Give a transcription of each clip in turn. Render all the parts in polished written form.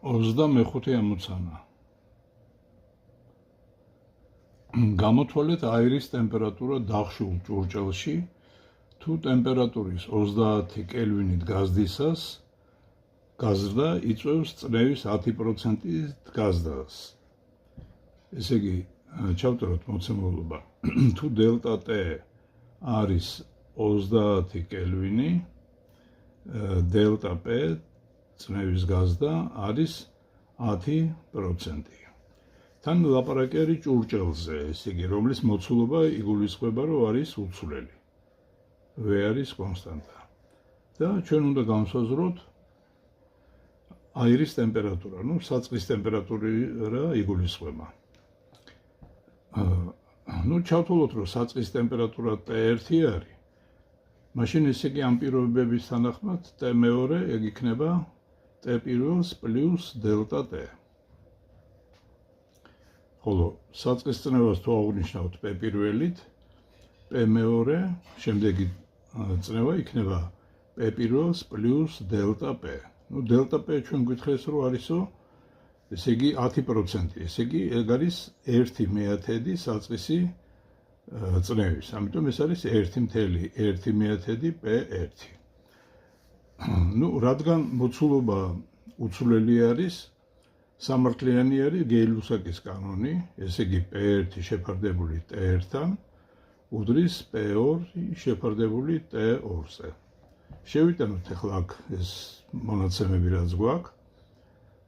25 ამოცანა. გამოთვალეთ აირის ტემპერატურა დახშულ ჭურჭელში თუ ტემპერატურის 30 კელვინით გაზრდისას გაზრდა იწვევს წნევის 10%-ით გაზრდას. ესე იგი, ჩავწეროთ მოცემულობა. თუ დელტა T არის 30 კელვინი, დელტა P წნევის გაზრდა არის 10%. თან ლაპარაკი არის ჭურჭელზე, ესე იგი, რომლის მოცულობა იგულისხმება, რომ არის უცვლელი. V არის კონსტანტა. და ჩვენ უნდა განსაზღვროთ აირის ტემპერატურა, საწყის ტემპერატურა იგულისხმება. ჩავთვალოთ, რომ საწყის ტემპერატურა T1 არის. მაშინ ესე იგი ამ პირობების თანახმად T2 ეგ იქნება T1 პლუს დელტა T. ხოლო საწყის წნევას თუ აღვნიშნავთ P1-ით, P2 შემდეგი წნევა იქნება P1 პლუს დელტა P. დელტა P ჩვენ გითხრეს, რომ არისო, ესე იგი 10%, ესე იგი ეგ არის 1/10 საწყისი წნევის. ამიტომ ეს არის 1/1 P1. რადგან მოცულობა უცვლელი არის, სამართლიანი არის გეილ-ლუსაკის კანონი, ესე იგი P1 შეფარდებული T1-თან უდრის P2 შეფარდებული T2-ზე. შევიტანოთ ახლა აქ ეს მონაცემები რაც გვაქვს.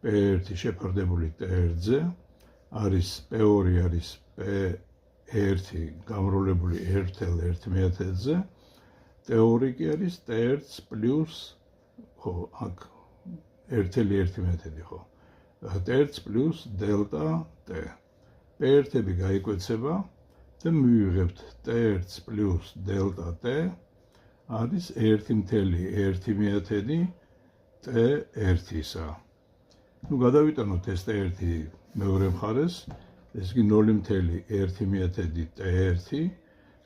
P1 შეფარდებული T1-ზე არის P2 არის P1 გამრავლებული 1/1-ზე, T2 კი არის T1 პლუს აქ 1/1 ხო. T1 პლუს დელტა T. P1-ები გაიკვეცება და მივიღებთ T1 პლუს დელტა T არის 1/1 T1-ისა. გადავიტანოთ ეს T1 მეორე მხარეს, ეს იგი 0/1 T1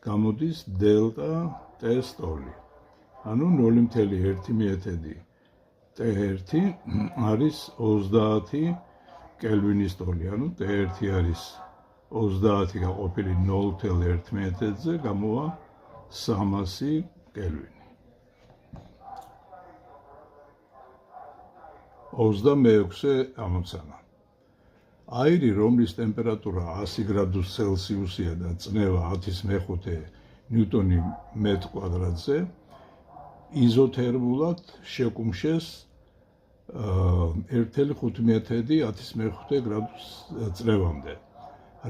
გამოდის დელტა T სტოლი. ანუ 0/1 T1 არის 30 კელვინის სტოლი, ანუ T1 არის 30 გაყოფილი 0/1-ზე, გამოვა 300 კელვინი. 26 ამოცანა. აირი, რომლის ტემპერატურა 100 გრადუს ცელსიუსია და წნევა 10/5 ნიუტონი მეტრ კვადრატზე, იზოთერმულად შეკუმშეს 1/5 10/5 გრადუს წნევამდე.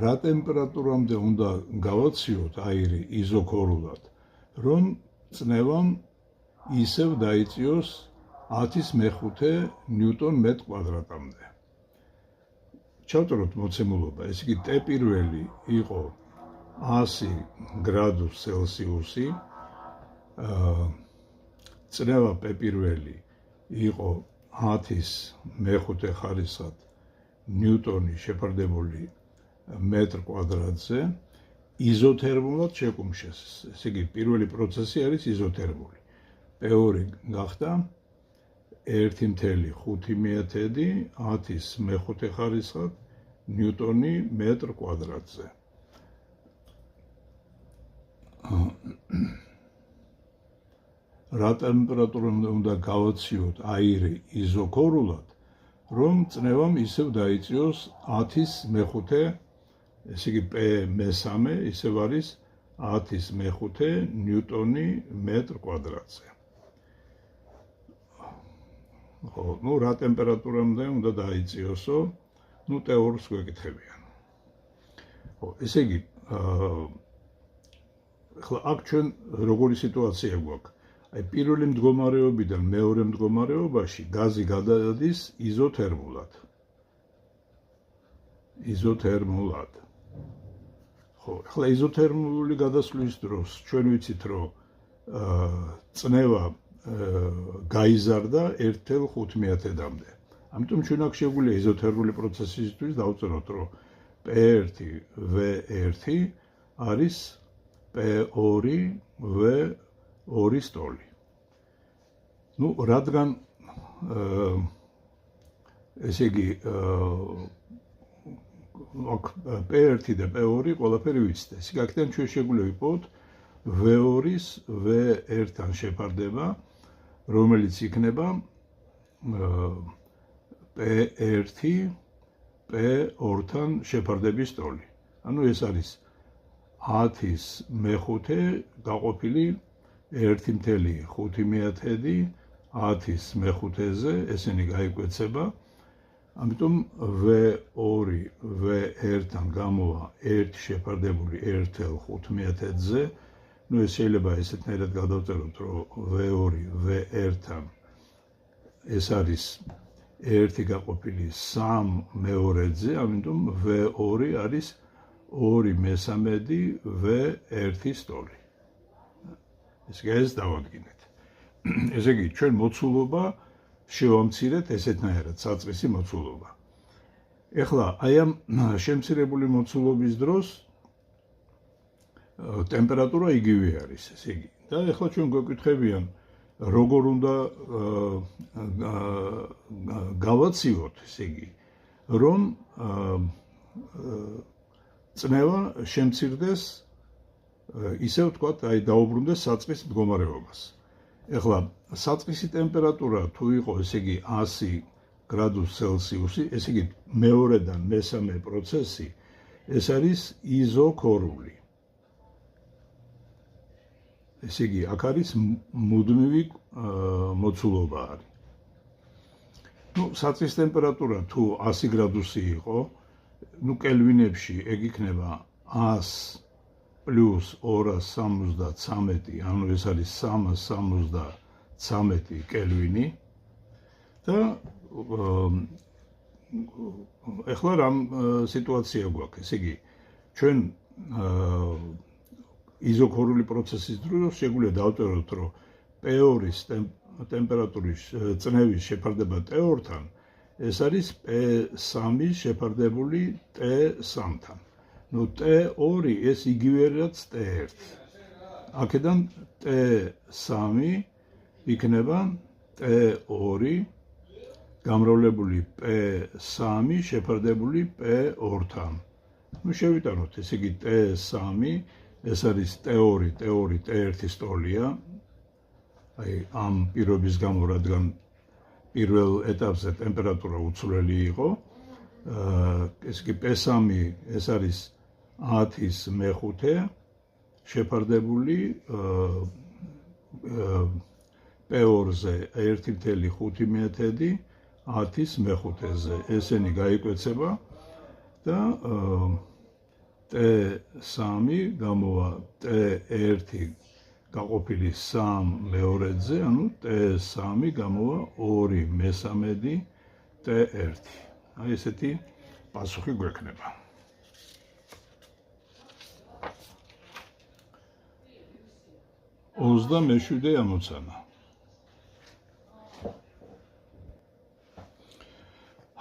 რა ტემპერატურამდე უნდა გავაციოთ აირი იზოქორულად, რომ წნევამ ისევ დაიწიოს 10/5 ნიუტონ მეტრ კვადრატამდე. ჩავწეროთ მოცემულობა, ეს იგი T1 იყო 100 გრადუს ცელსიუსი, წნევა P1 იყო 10/5 ხარისხად ნიუტონი შეფარდებული მეტრ კვადრატზე, იზოთერმულად შეკუმშეს. ესე იგი, პირველი პროცესი არის იზოთერმული. P2 გახდა 1/5 10/5 ხარისხად ნიუტონი მეტრ კვადრატზე. რა ტემპერატურამდე უნდა გავაციოთ აირი იზოქორულად, რომ წნევამ ისევ დაიწიოს 10/5, ესე იგი P3 ისევ არის 10/5 ნიუტონი მეტრ კვადრატზე. რა ტემპერატურამდე უნდა დაიწიოსო, T2-ს გვეკითხებიან. ესე იგი, ახლა აქ ჩვენ როგორი სიტუაცია გვაქვს? პირველი მდგომარეობიდან მეორე მდგომარეობაში გაზი გადადის იზოთერმულად. ახლა იზოთერმული გადასვლის დროს ჩვენ ვიცით, რომ წნევა გაიზარდა 1/5-მდე. ამიტომ ჩვენ აქ შეგვიძლია იზოთერმული პროცესისთვის დავწეროთ, რომ P1 V1 არის P2 V2 სტოლი. რადგან ესე იგი P1 და P2 ყველაფერი ვიცით. ესე იგი აქედან ჩვენ შეგვიძლია ვიპოვოთ V2-ის V1-თან შეფარდება, რომელიც იქნება P1 P2-თან შეფარდების ტოლი. ანუ ეს არის 10-ის მეხუთე გაყოფილი 1.5 10-ის მეხუთეზე, ესენი გაიკვეცება. ამიტომ V2 V1-თან გამოვა 1 შეფარდებული 1.5-ზე. ნუ ეს შეიძლება ესეთნაირად გადავწეროთ, რომ V2 V1-თან ეს არის 1 გაყოფილი 3 მეორედზე, ამიტომ V2 არის 2/3 V1-ის ტოლი. ეს დავადგინეთ. ესე იგი, ჩვენ მოცულობა შევამცირეთ ესეთნაირად, საწყისი მოცულობა. ეხლა აი ამ შემცირებული მოცულობის დროს ტემპერატურა იგივე არის, ესე იგი. და ეხლა ჩვენ გვეკითხებიან, როგორ უნდა გავაცივოთ, ესე იგი, რომ წნევა შემცირდეს, ისე ვთქვათ, აი დაუბრუნდეს საწყის მდგომარეობას. ეხლა საწყისი ტემპერატურა თუ იყო, ესე იგი 100 გრადუს ცელსიუსი, ესე იგი მეორედან მესამე პროცესი, ეს არის იზოქორული. ესე იგი, აქ არის მუდმივი მოცულობა არის. ნუ საწყის ტემპერატურა თუ 100 გრადუსი იყო, ნუ კელვინებში ეგ იქნება 100 პლუს 273, ანუ ეს არის 373 კელვინი და ეხლა რამ სიტუაცია გვაქვს, ესე იგი, ჩვენ იზოქორული პროცესის დროს შეგვიძლია დავწეროთ, რომ P2-ის ტემპერატურის წნევის შეფარდება T2-თან, ეს არის P3-ის შეფარდებული T3-თან. ნუ T2 ეს იგივე რაც T1. აქედან T3 იქნება T2 გამრავლებული P3 შეფარდებული P2-თან. ნუ შევიტანოთ, ესე იგი T3 ეს არის T2 T1-ის ტოლია. აი ამ პირობის გამო, რადგან პირველ ეტაპზე ტემპერატურა უცვლელი იყო, ესე იგი P3 ეს არის 10-ის მეხუთე შეფარდებული P2-ზე 1.5 10-ის მეხუთეზე. ესენი გაიკვეცება და T3 გამოვა T1 გაყოფილი 3 მეორედზე, ანუ T3 გამოვა 2/3 T1. აი ესეთი პასუხი გვექნება. ოცდამეშვიდე ამოცანა.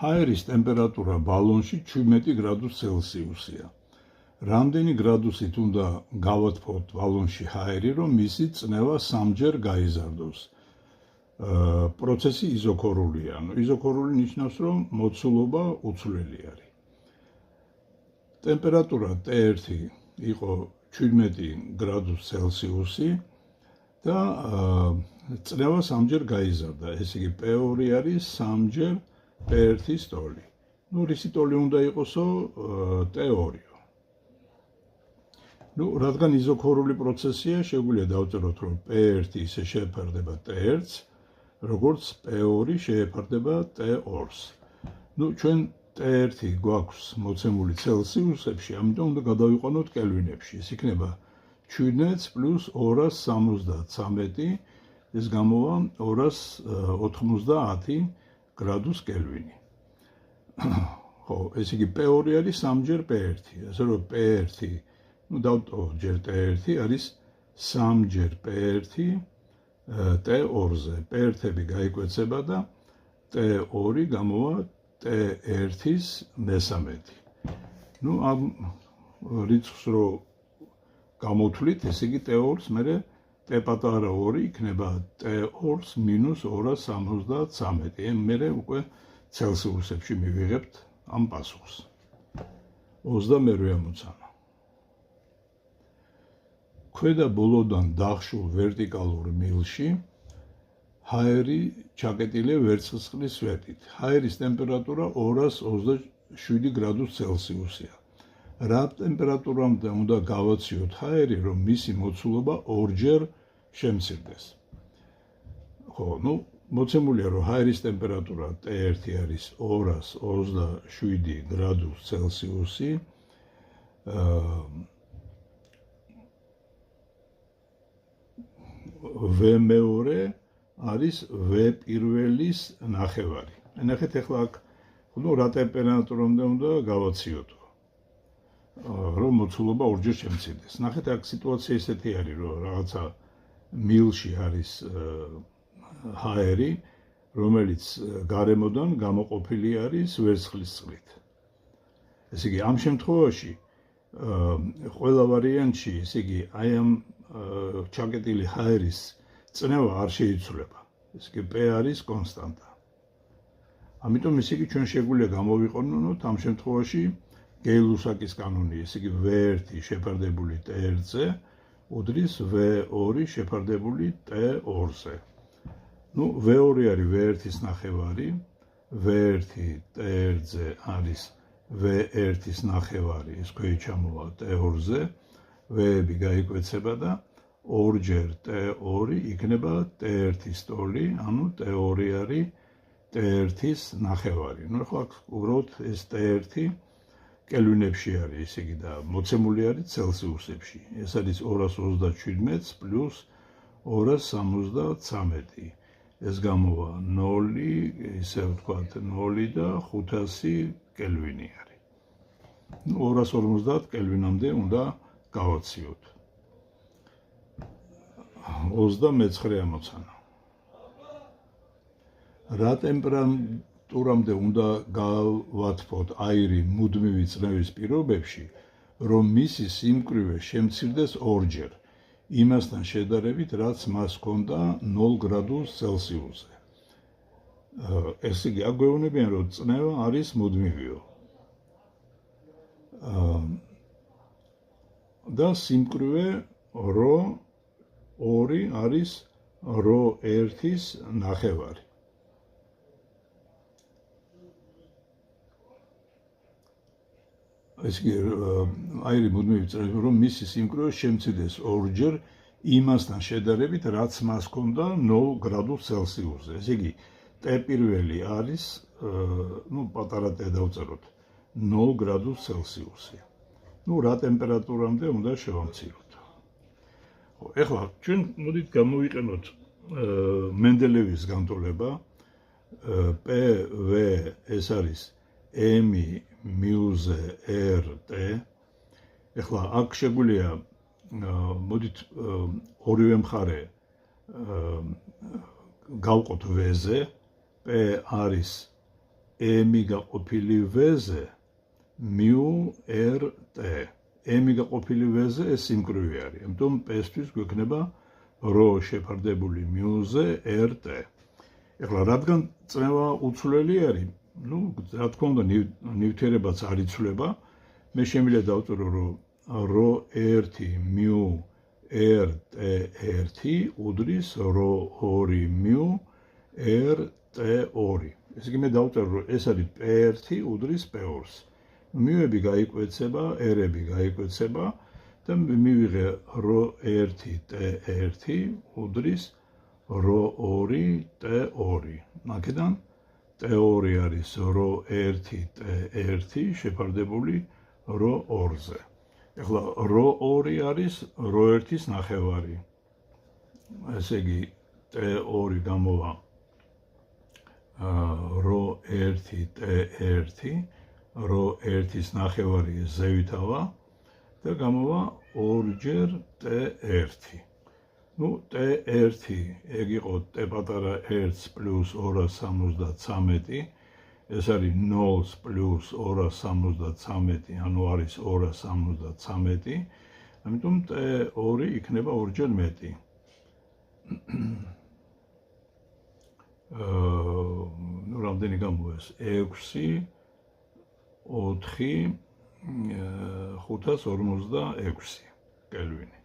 ჰაერის ტემპერატურა ბალონში 17 გრადუს ცელსიუსია. რამდენი გრადუსით უნდა გავათბოთ ბალონში ჰაერი, რომ მისი წნევა 3-ჯერ გაიზარდოს? პროცესი იზოქორულია. იზოქორული ნიშნავს, რომ მოცულობა უცვლელი არის. ტემპერატურა T1 იყო 17 გრადუს ცელსიუსი და წნევა 3-ჯერ გაიზარდა. ესე იგი P2 არის 3-ჯერ P1-ის ტოლი. ნუ რისი ტოლი უნდა იყოსო? T2. ნუ რადგან იზოქორული პროცესია, შეგვიძლია დავწეროთ, რომ P1 ისე შეეფარდება T1-ს, როგორც P2 შეეფარდება T2-ს. ნუ ჩვენ T1 გვაქვს მოცემული ცელსიუსებში, ამიტომ უნდა გადავიყვანოთ კელვინებში. ეს იქნება 17 პლუს 273, ეს გამოვა 290 გრადუს კელვინი. ხო, ესე იგი P2 არის 3-ჯერ P1, ასე რომ P1 ნუ დავტოვოთ ჯერ T1 არის 3-ჯერ P1 T2-ზე. P1-ები გაიკვეცება და T2 გამოვა T1-ის მესამედი. ნუ ამ რიცხვს რო გამოვთვლით, ესე იგი T2-ს მერე T პატარა 2 იქნება T2-ს -273. მერე უკვე ცელსიუსებში მივიღებთ ამ პასუხს. 22 ამოცანა. ქვედა ბოლოდან დახშულ ვერტიკალურ მილში ჰაერი ჩაკეტილია ვერცხლის სვეტით. ჰაერის ტემპერატურა 227 გრადუს ცელსიუსია. რა ტემპერატურამდე უნდა გავაციოთ ჰაერი, რომ მისი მოცულობა ორჯერ შემცირდეს? ხო, მოცემულია, რომ ჰაერის ტემპერატურა T1 არის 227 გრადუს ცელსიუსი. V2 არის V1-ის ნახევარი. ნახეთ ახლა აქ, რა ტემპერატურამდე უნდა გავაციოთ, რომ მოცულობა ორჯერ შემცირდეს. ნახეთ აქ სიტუაცია ისეთი არის, რომ რაღაცა მილში არის ჰაერი, რომელიც გარემოდან გამოყოფილი არის ვერცხლის წყლით. ესე იგი, ამ შემთხვევაში ყველა ვარიანტში, ესე იგი, აი ამ ჩაკეტილი ჰაერის წნევა არ შეიცვლება. ესე იგი, P არის კონსტანტა. ამიტომ ესე იგი, ჩვენ შეგვიძლია გამოვიყენოთ ამ შემთხვევაში გეილ-ლუსაკის კანონი, ესე იგი, V1 შეფარდებული T1-ზე უდრის V2 შეფარდებული T2-ზე. V2 არის V1-ის ნახევარი, V1 T1-ზე არის V1-ის ნახევარი, ეს ქვევით ჩამოვა T2-ზე, V-ები გაიკვეცება და ორჯერ T2 იქნება T1-ის ტოლი, ანუ T2 არის T1-ის ნახევარი. ახლა უბრალოდ ეს T1 კელვინებში არის, ესე იგი, და მოცემული არის ცელსიუსებში. ეს არის 227 პლუს 273. ეს გამოვა 0, ისე ვთქვათ, 0 და 500 კელვინი არის. 250 კელვინამდე უნდა გავაციოთ. 29 ამოცანა. რა ტემპერატურამდე უნდა გავათბოთ აირი მუდმივი წნევის პირობებში, რომ მისი სიმკვრივე შემცირდეს ორჯერ, იმასთან შედარებით, რაც მას ჰქონდა 0 გრადუს ცელსიუსზე. ესე იგი, აქ გვეუბნებიან, რომ წნევა არის მუდმივიო. და სიმკვრივე ρ2 არის ρ1-ის ნახევარი. ესე იგი, აირი მუდმივი წნევის, რომ მისი სიმკვრივე შემცირდეს ორჯერ იმასთან შედარებით, რაც მას ჰქონდა 0 გრადუს ცელსიუსზე. ესე იგი, T1 არის, პატარა T დავწეროთ, 0 გრადუს ცელსიუსი. რა ტემპერატურამდე უნდა შევამციროთ. ეხლა ჩვენ მოდით გამოვიყენოთ მენდელეევის განტოლება. PV ეს არის M μ-ზე RT. ეხლა აქ შეგვიძლია მოდით ორივე მხარე გავყოთ V-ზე. P არის M გაყოფილი V-ზე μ-RT. M გაყოფილი V-ზე ეს სიმკვრივე არის. ამიტომ P-ისთვის გვექნება ρ შეფარდებული μ-ზე RT. ეხლა რადგან წნევა უცვლელი არის, რა თქმა უნდა, ნივთიერებაც არ იცვლება, მე შემიძლია დავწერო, რომ ρ1 μ-RT1 უდრის ρ2 μ-RT2. ესე იგი, მე დავწერო, რომ ეს არის P1 უდრის P2-ს. მივები გაიკვეცება, R-ები გაიკვეცება და მივიღე ρ1 T1 უდრის ρ2 T2. აქედან T2 არის ρ1 T1 შეფარდებული ρ2-ზე. ეხლა ρ2 არის ρ1-ის ნახევარი. ესე იგი, T2 გამოვა ρ1 T1, ρ1-ის ნახევარი ზევითავა და გამოვა ორჯერ T1. T1 ეგ იყო T პატარა 1 პლუს 273, ეს არის 0 პლუს 273, ანუ არის 273, ამიტომ T2 იქნება ორჯერ მეტი. ну რამდენი გამოეს 6 4 546 კელვინი.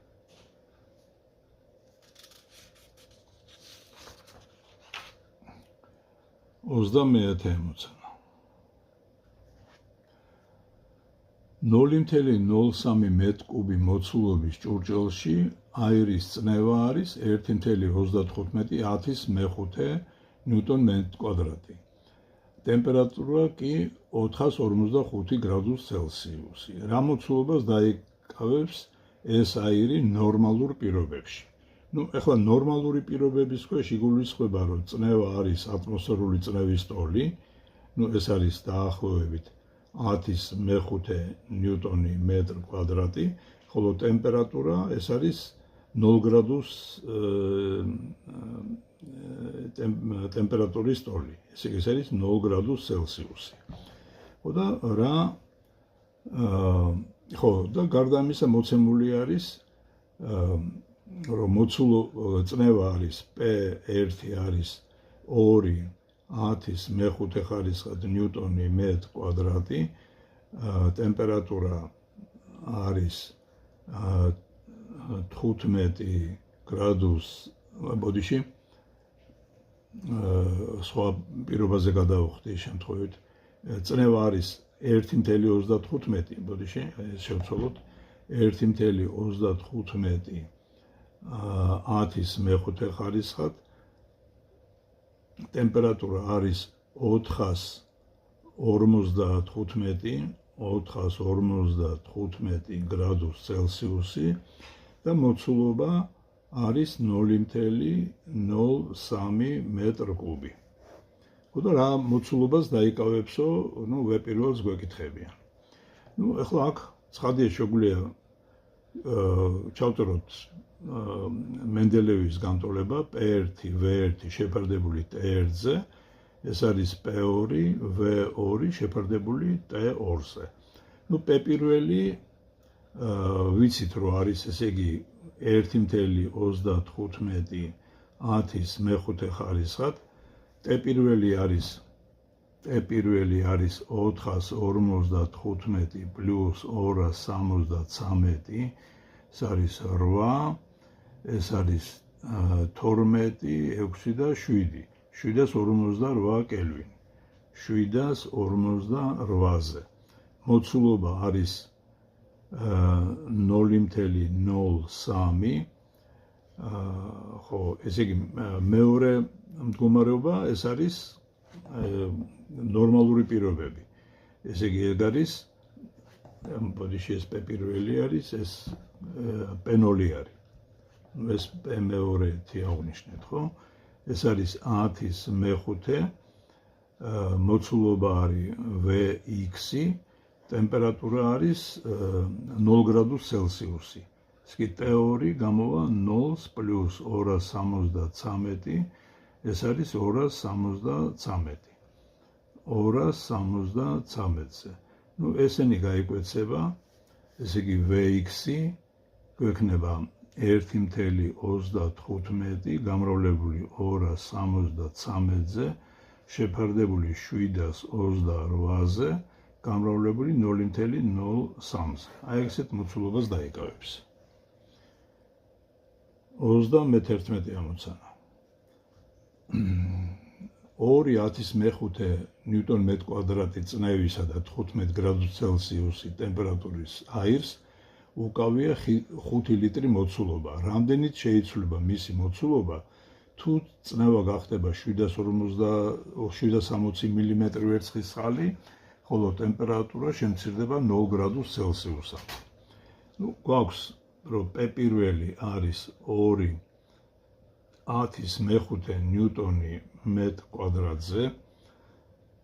ოცდამეათე ამოცანა. 0.03 მეტ-კუბი მოცულობის ჭურჭელში აირის წნევა არის 1.35 ნიუტონ მეტ-კვადრატი. ტემპერატურა კი 445 გრადუს ცელსიუსი. რა მოცულობას დაიკავებს ეს აირი ნორმალურ პირობებში? Ну, ეხლა ნორმალური პირობების ქვეშ იგულისხმება, რომ წნევა არის ატმოსფერული წნევის ტოლი, ну, ეს არის დაახლოებით 10.5 ნიუტონი მეტრ კვადრატი, ხოლო ტემპერატურა ეს არის 0 გრადუს ტემპერატურის ტოლი. ეს არის 0 გრადუს ცელსიუსი. და რა ხო, და გარდა ამისა მოცემული არის რომ წნევა არის P1 არის 2.10 ხარისხად ნიუტონი მეტ კვადრატი, ტემპერატურა არის 15 გრადუს, ბოდიში სხვა პირობაზე გადავხდი შემთხვევით. წნევა არის 1.35, ბოდიში შევცვალოთ 1.35 10.5 ხარისხად, ტემპერატურა არის 455 გრადუს ცელსიუსი და მოცულობა არის 0.03 მეტრ კუბი. და რა მოცულობას დაიკავებსო, ну, ვეპირველს გვეკითხებიან. ну, ეხლა აქ ცხადია შეგვიძლია ჩავწეროთ მენდელეევის განტოლება P1, V1 შეფარდებული T1-ზე, ეს არის P2, V2 შეფარდებული T2-ზე. ну, P1 ვიცით რომ არის, ესე იგი 1.35 10.5 ხარისხად, T1 არის 455 პლუს 273, ეს არის 8, ეს არის 12, 6 და 7, 758 კელვინი, 758-ზე. მოცულობა არის 0.03, ხო, ესე იგი მეორე მდგომარეობა ეს არის ნორმალური პირობები. ესე იგი ეგ არის, ბოდიში ეს P1 არის, ეს P0 არის. ეს P2 აღნიშნეთ, ხო? ეს არის 10.5, მოცულობა არის Vx, ტემპერატურა არის 0 გრადუს ცელსიუსი. ეს კი T2 გამოვა 0 პლუს 273, ეს არის 273. 273-ზე. ну, ესენი გაიკვეცება, ესე იგი Vx გვექნება 1.35 გამრავლებული 273-ზე, შეფარდებული 728-ზე, გამრავლებული 0.03-ზე. აი ესეთ მოცულობას დაიკავებს. 31 ამოცანა. 2.10 ნიუტონ მეტ კვადრატი წნევისა და 15 გრადუს ცელსიუსი ტემპერატურის აირს უკავია 5 ლიტრი მოცულობა. რამდენით შეიცვლება მისი მოცულობა, თუ წნევა გახდება 760 მილიმეტრი ვერცხლისწყალი, ხოლო ტემპერატურა შემცირდება 0 გრადუს ცელსიუსად. ну, გვაქვს, რომ P1 არის 2.10 ნიუტონი მეტ კვადრატზე,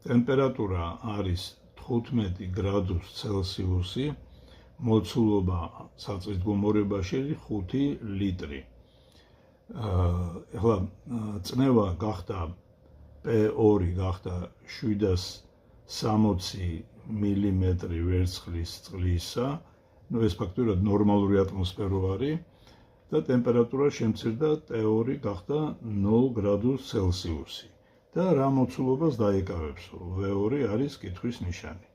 ტემპერატურა არის 15 გრადუს ცელსიუსი, მოცულობა საწვიდმომრებაში 5 ლიტრი. ეხლა წნევა გახდა P2 გახდა 760 მილიმეტრი ვერცხლის წყლისა, ну, ეს ფაქტურად ნორმალური ატმოსფერო არის და ტემპერატურა შემცირდა T2 გახდა 0 გრადუს ცელსიუსი. და რა მოცულობას დაიკავებს. V2 არის კითხვის ნიშანი.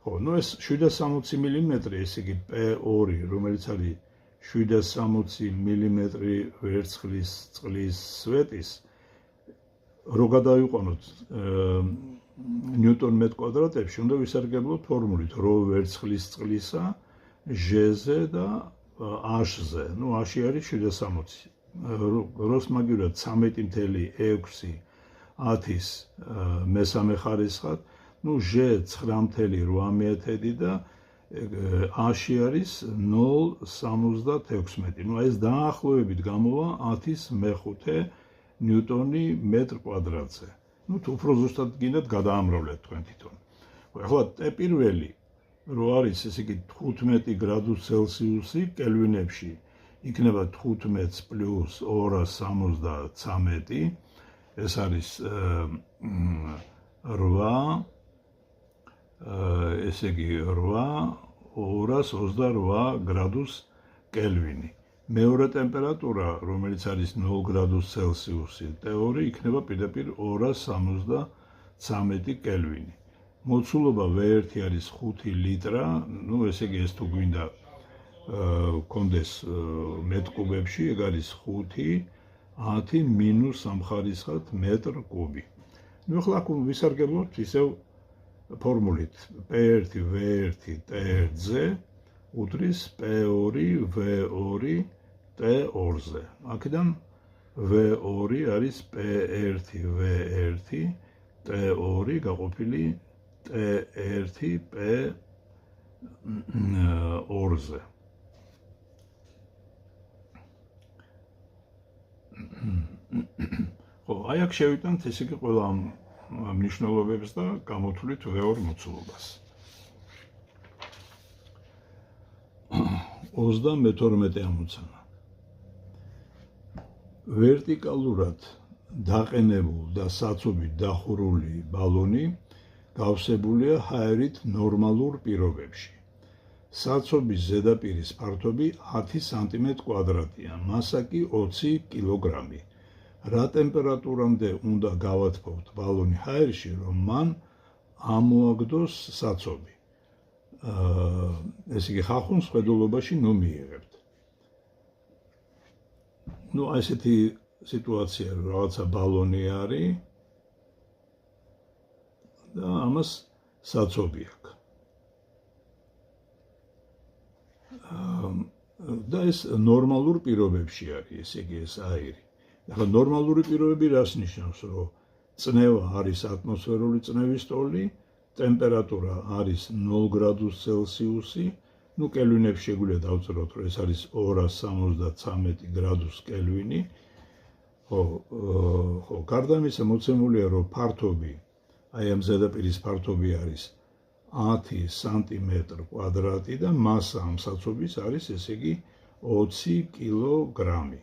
ხო, ну ეს 760 მმ, ესე იგი P2, რომელიც არის 760 მმ ვერცხლის წყლის სვეტის, რო გადავიყვანოთ ნიუტონ მეტ კვადრატებში, უნდა ვისარგებლოთ ფორმულით რო ვერცხლის წყლისა G-ზე და H-ზე. Ну, H არის 760. როს მაგივრად 13.6 10-ის მესამე ხარისხად, ну G 9.8 და H არის 0.76. Ну ეს დაახლოებით გამოვა 10-ის მეხუთე ნიუტონი მეტრ კვადრატზე. Ну თუ უფრო ზუსტად გინდათ გადაამრავლეთ თქვენ თვითონ. ახლა T1 რო არის ესე იგი 15 გრადუს ცელსიუსი კელვინებში იქნება 15 პლუს 273, ეს არის 8, ესე იგი 228 გრადუს კელვინი. მეორე ტემპერატურა, რომელიც არის 0 გრადუს ცელსიუსი, T2 იქნება პირდაპირ 273 კელვინი. მოცულობა V1 არის 5 ლიტრა, ну ესე იგი ეს თუ გვინდა კონდეს მეტ კუბებში, ეგ არის 5 10 minus 3 ხარისხად მეტრ კუბი. ну ახლა აქ ვისარგებლოთ ისევ ფორმულით P1 V1 T1-ზე უდრის P2 V2 T2-ზე. აქედან V2 არის P1 V1 T2 გაყოფილი T1 P2-ზე. ხო, აი აქ შევიტანთ ესე იგი ყველა ამ მნიშვნელობებს და გამოთვლით V2 მოცულობას. 32 ამოცანა. ვერტიკალურად დაყენებულ და საწობით დახურული ბალონი გავსებულია ჰაერით ნორმალურ პირობებში. საწობის ზედაპირის ფართობი 10 სმ²-ია, მასა კი 20 კილოგრამი. რა ტემპერატურამდე უნდა გავათბობთ ბალონი ჰაერში, რომ მან ამოაგდოს საწობი? ესე იგი ხახუნს ხედულობაში მიიღებთ. ну ესეთი სიტუაცია, რომ რაღაცა ბალონი არის და ამას საწობი აქვს. და ეს ნორმალურ პირობებში არის, ესე იგი ეს აირი. ახლა ნორმალური პირობები რას ნიშნავს, რომ წნევა არის ატმოსფერული წნევის ტოლი, ტემპერატურა არის 0 გრადუს ცელსიუსი, ну კელვინებში შეგვიძლია დავწეროთ, რომ ეს არის 273 გრადუს კელვინი. ხო, გარდა ამისა მოცემულია, რომ ფართობი, აი ამ ზედაპირის ფართობი არის 10 სმ² და მასა ამ საწობის არის ესე იგი 20 კილოგრამი.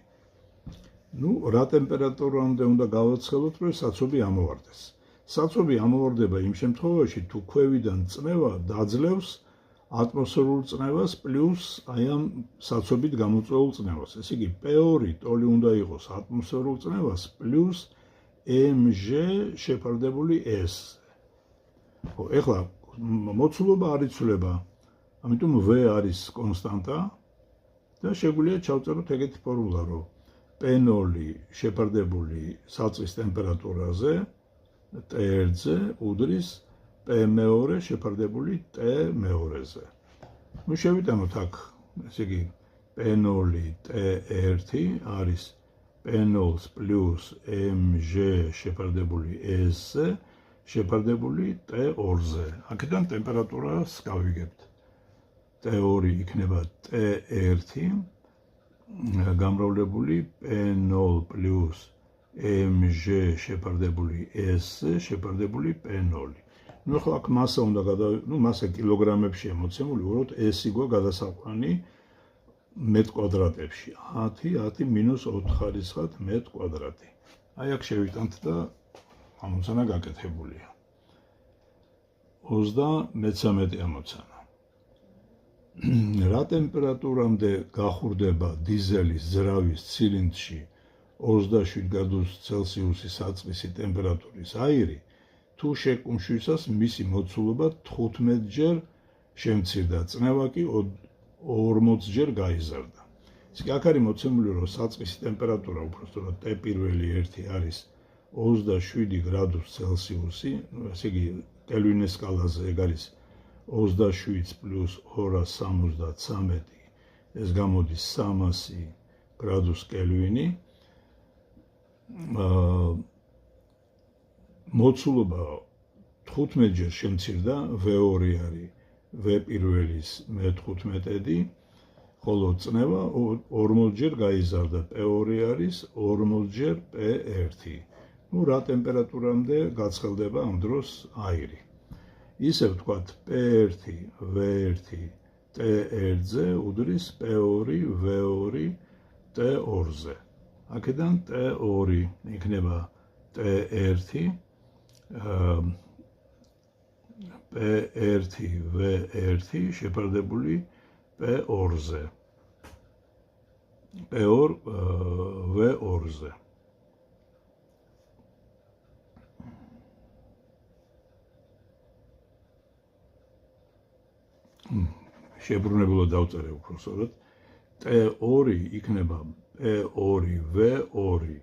ну რა ტემპერატურამდე უნდა გავაცხელოთ, რომ საწობი ამოვარდეს? საწობი ამოვარდება იმ შემთხვევაში, თუ ქვევიდან წნევა დაძლევს ატმოსფერულ წნევას პლუს აი ამ საწობით გამოწვეულ წნევას. ესე იგი P2 ტოლი უნდა იყოს ატმოსფერულ წნევას პლუს mg შეფარდებული s. ხო, ეხლა მოცულობა არ იცვლება, ამიტომ V არის კონსტანტა და შეგვიძლია ჩავწეროთ ეგეთი ფორმულა, რომ P0 შეფარდებული საწვის ტემპერატურაზე T1-ზე უდრის P2 შეფარდებული T2-ზე. ну შევიტანოთ აქ, ესე იგი P0 T1 არის P0 პლუს mg შეფარდებული s-ზე შეფარდებული T2-ზე. აქედან ტემპერატურას გავიგებთ. T2 იქნება T1 გამრავლებული P0 პლუს mg შეფარდებული s-ზე შეფარდებული P0. ну ახლა აქ მასა უნდა მასა კილოგრამებშია მოცემული, უბრალოდ s იქვა გადასაყვანი მეტ კვადრატებში. 10 minus 4 ხარისხად მეტ კვადრატი. აი აქ შევიტანთ და ამოცანა გაკეთებულია. 33 ამოცანა. რა ტემპერატურამდე გახურდება დიზელის ძრავის ცილინდრში 27 გრადუს ცელსიუსის საწყისი ტემპერატურის აირი, თუ შეკუმშვისას მისი მოცულობა 15-ჯერ შემცირდა, წნევა კი 40-ჯერ გაიზარდა. აქ არის მოცემული, რომ საწყისი ტემპერატურა უბრალოდ T1 არის 27 გრადუს ცელსიუსი, ესე იგი კელვინის სკალაზე ეგ არის 27 პლუს 273, ეს გამოდის 300 გრადუს კელვინი. მოცულობა 15-ჯერ შემცირდა, V2 არის V1-ის მე-15, ხოლო წნევა 40-ჯერ გაიზარდა, P2 არის 40-ჯერ P1. რა ტემპერატურამდე გაცხელდება ამ დროს აირი. ისე ვთქვათ, P1, V1, T1-ზე უდრის P2, V2, T2-ზე. აქედან T2 იქნება T1, P1, V1 შეფარდებული P2-ზე. P2, V2-ზე. შებრუნებულად დავწერე უბრალოდ. T2 იქნება P2, V2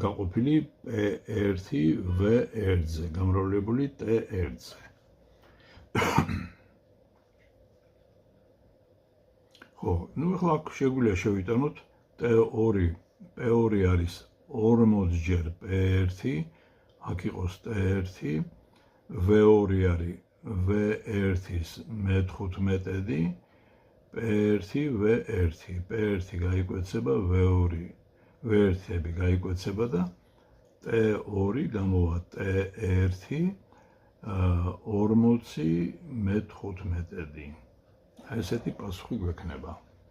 გაყოფილი P1, V1-ზე, გამრავლებული T1-ზე. ხო, ახლა შეგვიძლია შევიტანოთ P2 არის 40-ჯერ P1, აქ იყოს T1, V2 არის V1-ის მე-15, P1, V1, P1 გაიკვეცება, V1-ები გაიკვეცება და T2 გამოვა T1 40 მე-15. ესეთი პასუხი გვექნება.